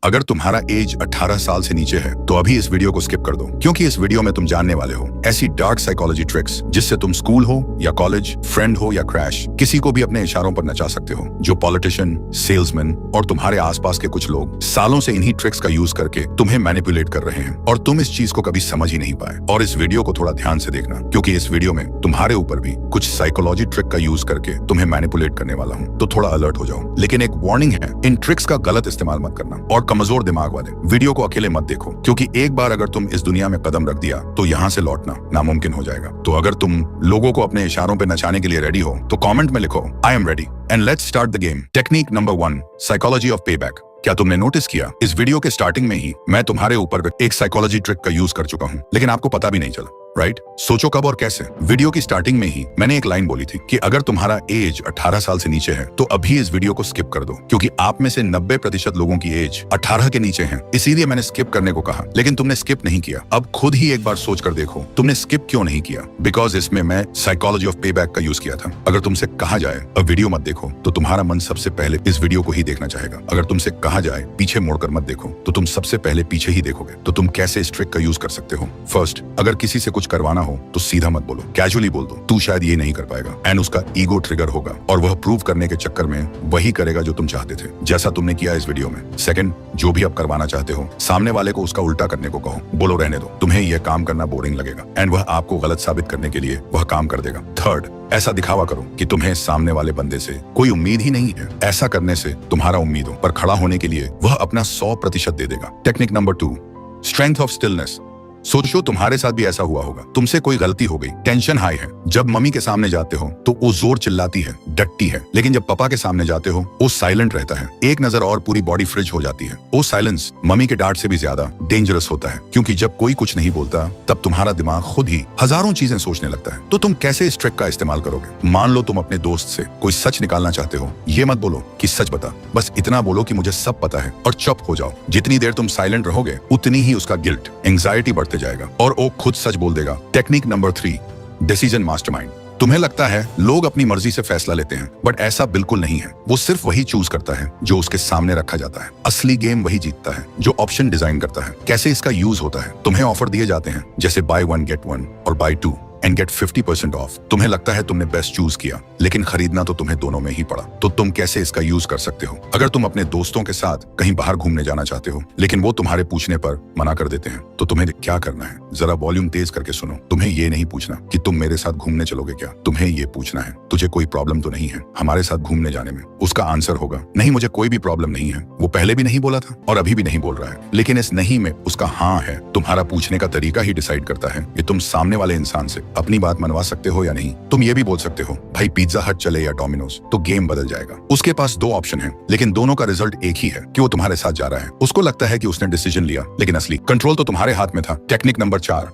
अगर तुम्हारा एज 18 साल से नीचे है तो अभी इस वीडियो को स्किप कर दो, क्योंकि इस वीडियो में तुम जानने वाले हो ऐसी डार्क साइकोलॉजी ट्रिक्स जिससे तुम स्कूल हो या कॉलेज, फ्रेंड हो या क्रैश, किसी को भी अपने इशारों पर नचा सकते हो। जो पॉलिटिशियन, सेल्समैन और तुम्हारे आसपास के कुछ लोग सालों से इन्हीं ट्रिक्स का यूज करके तुम्हें मैनिपुलेट कर रहे हैं और तुम इस चीज को कभी समझ ही नहीं पाए। और इस वीडियो को थोड़ा ध्यान से देखना, क्योंकि इस वीडियो में तुम्हारे ऊपर भी कुछ साइकोलॉजी ट्रिक का यूज करके तुम्हें मैनिपुलेट करने वाला हूँ, तो थोड़ा अलर्ट हो जाओ। लेकिन एक वार्निंग है, इन ट्रिक्स का गलत इस्तेमाल मत करना और कमजोर दिमाग वाले वीडियो को अकेले मत देखो, क्योंकि एक बार अगर तुम इस दुनिया में कदम रख दिया तो यहाँ से लौटना नामुमकिन हो जाएगा। तो अगर तुम लोगों को अपने इशारों पे नचाने के लिए रेडी हो तो कमेंट में लिखो I am ready and let's start the game. Technique number 1, psychology of payback. क्या तुमने नोटिस किया, इस वीडियो के स्टार्टिंग में ही मैं तुम्हारे ऊपर एक साइकोलॉजी ट्रिक का यूज कर चुका हूँ, लेकिन आपको पता भी नहीं चला, राइट? सोचो कब और कैसे। वीडियो की स्टार्टिंग में ही मैंने एक लाइन बोली थी कि अगर तुम्हारा एज 18 साल से नीचे है तो अभी इस वीडियो को स्किप कर दो, क्योंकि आप में से 90% लोगों की एज 18 के नीचे है। इसीलिए मैंने स्किप करने को कहा, लेकिन तुमने स्किप नहीं किया। अब खुद ही एक बार सोच कर देखो तुमने स्किप क्यों नहीं किया। बिकॉज इसमें मैं साइकोलॉजी ऑफ पेबैक का यूज किया था। अगर तुमसे कहा जाए अब वीडियो मत देखो तो तुम्हारा मन सबसे पहले इस वीडियो को ही देखना चाहेगा। अगर तुमसे कहा जाए पीछे मुड़कर मत देखो तो तुम सबसे पहले पीछे ही देखोगे। तो तुम कैसे इस ट्रिक का यूज कर सकते हो? फर्स्ट, अगर किसी से कुछ करवाना हो तो सीधा मत बोलो, कैजुअली बोल दो तू शायद ये नहीं कर पाएगा, एंड उसका ईगो ट्रिगर होगा और वह प्रूव करने के चक्कर में वही करेगा जो तुम चाहते थे, जैसा तुमने किया इस वीडियो में। सेकंड, जो भी आप करवाना चाहते हो सामने वाले को उसका उल्टा करने को कहो। बोलो रहने दो, तुम्हें यह काम करना बोरिंग लगेगा, एंड वह आपको गलत साबित करने के लिए वह काम कर देगा। थर्ड, ऐसा दिखावा करो कि तुम्हें सामने वाले बंदे से कोई उम्मीद ही नहीं है। ऐसा करने से तुम्हारा उम्मीदों पर खड़ा होने के लिए वह अपना 100% दे देगा। Technique number 2, strength of stillness. सोचो तुम्हारे साथ भी ऐसा हुआ होगा। तुमसे कोई गलती हो गई, टेंशन हाई है। जब मम्मी के सामने जाते हो तो वो जोर चिल्लाती है, डटती है, लेकिन जब पापा के सामने जाते हो वो साइलेंट रहता है। एक नजर और पूरी बॉडी फ्रिज हो जाती है। वो साइलेंस मम्मी के डांट से भी ज्यादा डेंजरस होता है, क्योंकि जब कोई कुछ नहीं बोलता तब तुम्हारा दिमाग खुद ही हजारों चीजें सोचने लगता है। तो तुम कैसे इस ट्रिक का इस्तेमाल करोगे? मान लो तुम अपने दोस्त से कोई सच निकालना चाहते हो। ये मत बोलो कि सच बता, बस इतना बोलो कि मुझे सब पता है और चुप हो जाओ। जितनी देर तुम साइलेंट रहोगे उतनी ही उसका गिल्ट, एंग्जाइटी बढ़ते जाएगा और वो खुद सच बोल देगा। Technique number 3, decision mastermind. तुम्हें लगता है लोग अपनी मर्जी से फैसला लेते हैं, बट ऐसा बिल्कुल नहीं है। वो सिर्फ वही चूज करता है जो उसके सामने रखा जाता है। असली गेम वही जीतता है जो ऑप्शन डिजाइन करता है। कैसे इसका यूज होता है? तुम्हें ऑफर दिए जाते हैं, जैसे बाय 1 गेट 1 और बाय 2 एंड गेट 50% ऑफ। तुम्हें लगता है तुमने बेस्ट चूज किया, लेकिन खरीदना तो तुम्हें दोनों में ही पड़ा। तो तुम कैसे इसका यूज कर सकते हो? अगर तुम अपने दोस्तों के साथ कहीं बाहर घूमने जाना चाहते हो, लेकिन वो तुम्हारे पूछने पर मना कर देते हैं, तो तुम्हें क्या करना है? जरा वॉल्यूम तेज करके सुनो। तुम्हें ये नहीं पूछना कि तुम मेरे साथ घूमने चलोगे क्या, तुम्हें ये पूछना है तुझे कोई प्रॉब्लम तो नहीं है हमारे साथ घूमने जाने में? उसका आंसर होगा नहीं, मुझे कोई भी प्रॉब्लम नहीं है। वो पहले भी नहीं बोला था और अभी भी नहीं बोल रहा है, लेकिन इस नहीं में उसका हाँ है। तुम्हारा पूछने का तरीका ही डिसाइड करता है कि तुम सामने वाले इंसान से अपनी बात मनवा सकते हो या नहीं। तुम ये भी बोल सकते हो भाई पिज्जा हट चले या डोमिनोज, तो गेम बदल जाएगा। उसके पास 2 ऑप्शन है, लेकिन दोनों का रिजल्ट एक ही है कि वो तुम्हारे साथ जा रहा है। उसको लगता है कि उसने डिसीजन लिया, लेकिन असली कंट्रोल तो तुम्हारे हाथ में था। Technique number 4,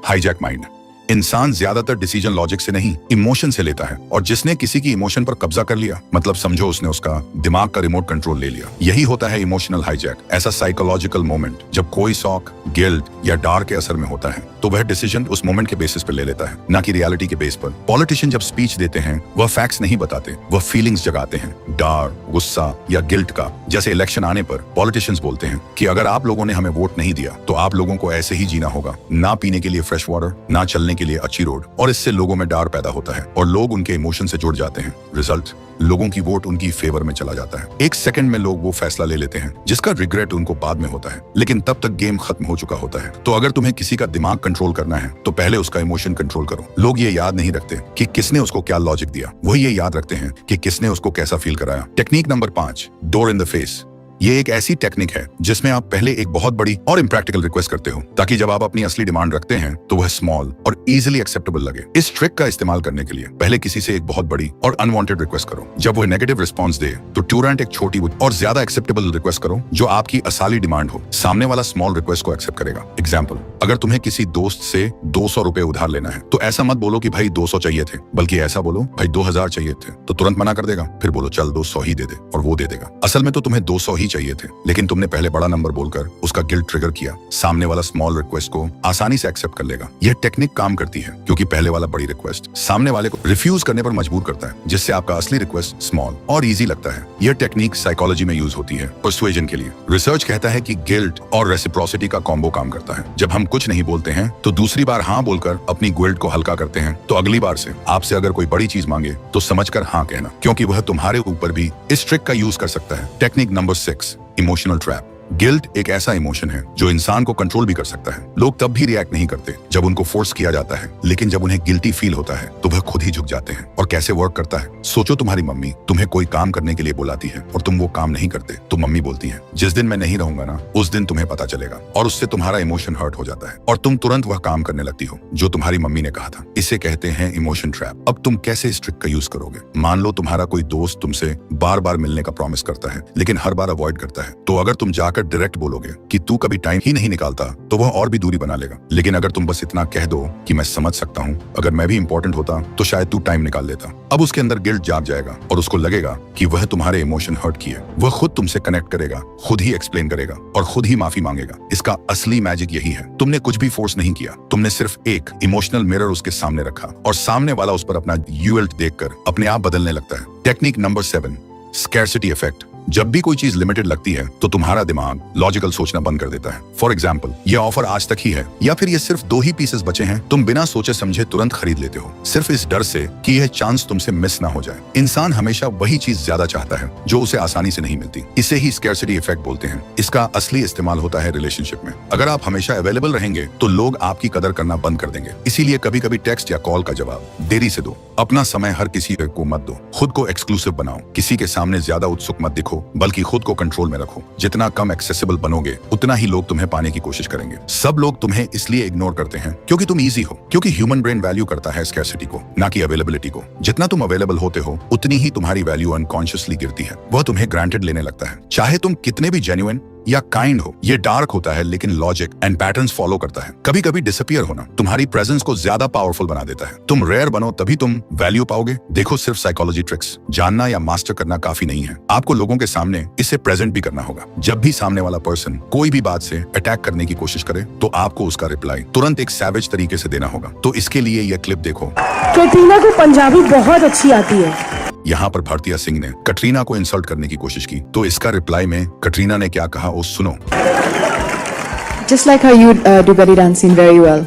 hijack mind. इंसान ज्यादातर डिसीजन लॉजिक से नहीं, इमोशन से लेता है, और जिसने किसी की इमोशन पर कब्जा कर लिया, मतलब समझो उसने उसका दिमाग का रिमोट कंट्रोल ले लिया। यही होता है इमोशनल हाईजैक। ऐसा साइकोलॉजिकल मोमेंट जब कोई शौक, गिल्ट या डर के असर में होता है, तो वह डिसीजन उस मोमेंट के बेसिस पर ले लेता है, ना कि रियलिटी के बेस पर। पॉलिटिशियन जब स्पीच देते हैं वह फैक्ट्स नहीं बताते, वह फीलिंग्स जगाते हैं, डर, गुस्सा या गिल्ट का। जैसे इलेक्शन आने पर पॉलिटिशियंस बोलते हैं कि अगर आप लोगों ने हमें वोट नहीं दिया तो आप लोगों को ऐसे ही जीना होगा, ना पीने के लिए फ्रेश वाटर, ना चलने के लिए अच्छी रोड। और इससे लोगों में डर पैदा होता है और लोग उनके इमोशन से जुड़ जाते हैं। रिजल्ट, लोगों की वोट उनकी फेवर में चला जाता है। 1 सेकंड में लोग वो फैसला ले लेते हैं जिसका रिग्रेट उनको बाद में होता है, लेकिन तब तक गेम खत्म हो चुका होता है। तो अगर तुम्हें किसी का दिमाग कंट्रोल करना है तो पहले उसका इमोशन कंट्रोल करो। लोग ये याद नहीं रखते कि किसने उसको क्या लॉजिक दिया, वही ये याद रखते हैं कि किसने उसको कैसा फील कराया। Technique number 5, door in the face. ये एक ऐसी टेक्निक है जिसमें आप पहले एक बहुत बड़ी और इम्प्रैक्टिकल रिक्वेस्ट करते हो, ताकि जब आप अपनी असली डिमांड रखते हैं तो वह स्मॉल और इजीली एक्सेप्टेबल लगे। इस ट्रिक का इस्तेमाल करने के लिए पहले किसी से एक बहुत बड़ी और अनवांटेड रिक्वेस्ट करो। जब वह नेगेटिव रिस्पॉन्स दे तो तुरंत एक छोटी और ज्यादा एक्सेप्टेबल रिक्वेस्ट करो जो आपकी असली डिमांड हो। सामने वाला स्मॉल रिक्वेस्ट को एक्सेप्ट करेगा। एग्जाम्पल, अगर तुम्हें किसी दोस्त से 200 रुपए उधार लेना है तो ऐसा मत बोलो कि भाई 200 चाहिए थे, बल्कि ऐसा बोलो भाई 2000 चाहिए थे। तो तुरंत मना कर देगा। फिर बोलो चल 200 ही दे दे, और वो दे देगा। असल में तो तुम्हें 200 ही चाहिए थे, लेकिन तुमने पहले बड़ा नंबर बोलकर उसका गिल्ट ट्रिगर किया। सामने वाला स्मॉल रिक्वेस्ट को आसानी से एक्सेप्ट कर लेगा। यह टेक्निक काम करती है क्योंकि पहले वाला बड़ी रिक्वेस्ट सामने वाले को रिफ्यूज करने पर मजबूर करता है, जिससे आपका असली रिक्वेस्ट स्मॉल और इजी लगता है। यह टेक्निक साइकोलॉजी में यूज होती है पर्सुएजन के लिए। रिसर्च कहता है कि गिल्ट और रेसिप्रोसिटी का कॉम्बो काम करता है। जब हम कुछ नहीं बोलते हैं तो दूसरी बार हाँ बोलकर अपनी गिल्ट को हल्का करते हैं, तो अगली बार से आपसे अगर कोई बड़ी चीज मांगे तो समझकर हाँ कहना, क्योंकि वह तुम्हारे ऊपर भी इस ट्रिक का यूज कर सकता है। Technique number 6, emotional trap. Guilt एक ऐसा इमोशन है जो इंसान को कंट्रोल भी कर सकता है। लोग तब भी रिएक्ट नहीं करते जब उनको फोर्स किया जाता है, लेकिन जब उन्हें गिल्टी फील होता है तो वह खुद ही झुक जाते हैं। और कैसे वर्क करता है? सोचो तुम्हारी मम्मी तुम्हें कोई काम करने के लिए बुलाती है और तुम वो काम नहीं करते, तो मम्मी बोलती है जिस दिन मैं नहीं रहूंगा ना उस दिन तुम्हें पता चलेगा, और उससे तुम्हारा इमोशन हर्ट हो जाता है और तुम तुरंत वह काम करने लगती हो जो तुम्हारी मम्मी ने कहा था। इसे कहते हैं इमोशन ट्रैप। अब तुम कैसे इस ट्रिक का यूज करोगे? मान लो तुम्हारा कोई दोस्त तुमसे बार बार मिलने का प्रॉमिस करता है लेकिन हर बार अवॉइड करता है, तो अगर तुम जाकर डायरेक्ट बोलोगे कि तू कभी टाइम ही नहीं निकालता तो वह और भी दूरी बना लेगा। लेकिन अगर तुम बस इतना कह दो कि मैं समझ सकता हूँ, अगर मैं भी इंपॉर्टेंट होता तो शायद तू टाइम निकाल लेता, अब उसके अंदर गिल्ट जाग जाएगा और उसको लगेगा कि वह तुम्हारे इमोशन हर्ट किए। वह खुद तुमसे कनेक्ट करेगा, खुद ही एक्सप्लेन करेगा और खुद ही माफी मांगेगा। इसका असली मैजिक यही है, तुमने कुछ भी फोर्स नहीं किया, तुमने सिर्फ एक इमोशनल मिरर उसके सामने रखा और सामने वाला उस पर अपना यूएल्ट देखकर अपने आप बदलने लगता है। Technique number 7, scarcity effect. जब भी कोई चीज लिमिटेड लगती है तो तुम्हारा दिमाग लॉजिकल सोचना बंद कर देता है। फॉर एग्जाम्पल, ये ऑफर आज तक ही है या फिर ये सिर्फ 2 ही पीसेस बचे हैं, तुम बिना सोचे समझे तुरंत खरीद लेते हो, सिर्फ इस डर से कि यह चांस तुमसे मिस ना हो जाए। इंसान हमेशा वही चीज ज्यादा चाहता है जो उसे आसानी से नहीं मिलती। इसे ही स्कैर्सिटी इफेक्ट बोलते हैं। इसका असली इस्तेमाल होता है रिलेशनशिप में। अगर आप हमेशा अवेलेबल रहेंगे तो लोग आपकी कदर करना बंद कर देंगे। इसीलिए कभी कभी टेक्स्ट या कॉल का जवाब देरी से दो। अपना समय हर किसी को मत दो। खुद को एक्सक्लूसिव बनाओ। किसी के सामने ज्यादा उत्सुक मत दिखो, बल्कि खुद को कंट्रोल में रखो। जितना कम एक्सेसिबल बनोगे उतना ही लोग तुम्हें पाने की कोशिश करेंगे। सब लोग तुम्हें इसलिए इग्नोर करते हैं क्योंकि तुम इजी हो, क्योंकि ह्यूमन ब्रेन वैल्यू करता है स्कैर्सिटी को, ना कि अवेलेबिलिटी को। जितना तुम अवेलेबल होते हो उतनी ही तुम्हारी वैल्यू अनकॉन्शियसली गिरती है। वह तुम्हें ग्रांटेड लेने लगता है, चाहे तुम कितने भी जेन्युइन या काइंड हो। ये डार्क होता है लेकिन लॉजिक एंड पैटर्न्स फॉलो करता है। कभी कभी डिसअपियर होना तुम्हारी प्रेजेंस को ज्यादा पावरफुल बना देता है। तुम रेयर बनो तभी तुम वैल्यू पाओगे। देखो, सिर्फ साइकोलॉजी ट्रिक्स जानना या मास्टर करना काफी नहीं है, आपको लोगों के सामने इसे प्रेजेंट भी करना होगा। जब भी सामने वाला पर्सन कोई भी बात से अटैक करने की कोशिश करे तो आपको उसका रिप्लाई तुरंत एक सैवेज तरीके से देना होगा। तो इसके लिए यह क्लिप देखो। कैटरीना को पंजाबी बहुत अच्छी आती है। यहाँ पर भारतीय सिंह ने कटरीना को इंसल्ट करने की कोशिश की, तो इसका रिप्लाई में कटरीना ने क्या कहा वो सुनो। Just like how you do belly dancing very well.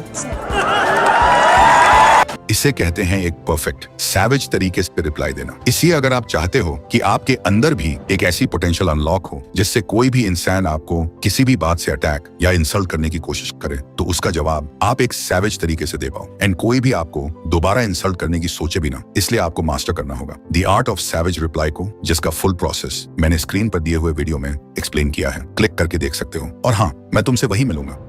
इसे कहते हैं एक परफेक्ट सैवेज तरीके से रिप्लाई देना। इसलिए अगर आप चाहते हो कि आपके अंदर भी एक ऐसी पोटेंशियल अनलॉक हो जिससे कोई भी इंसान आपको किसी भी बात से अटैक या इंसल्ट करने की कोशिश करे, तो उसका जवाब आप एक सैवेज तरीके से दे पाओ एंड कोई भी आपको दोबारा इंसल्ट करने की सोचे भी ना। इसलिए आपको मास्टर करना होगा the art of savage reply को, जिसका फुल प्रोसेस मैंने स्क्रीन पर दिए हुए वीडियो में एक्सप्लेन किया है। क्लिक करके देख सकते हो। और हाँ, मैं तुमसे वही मिलूंगा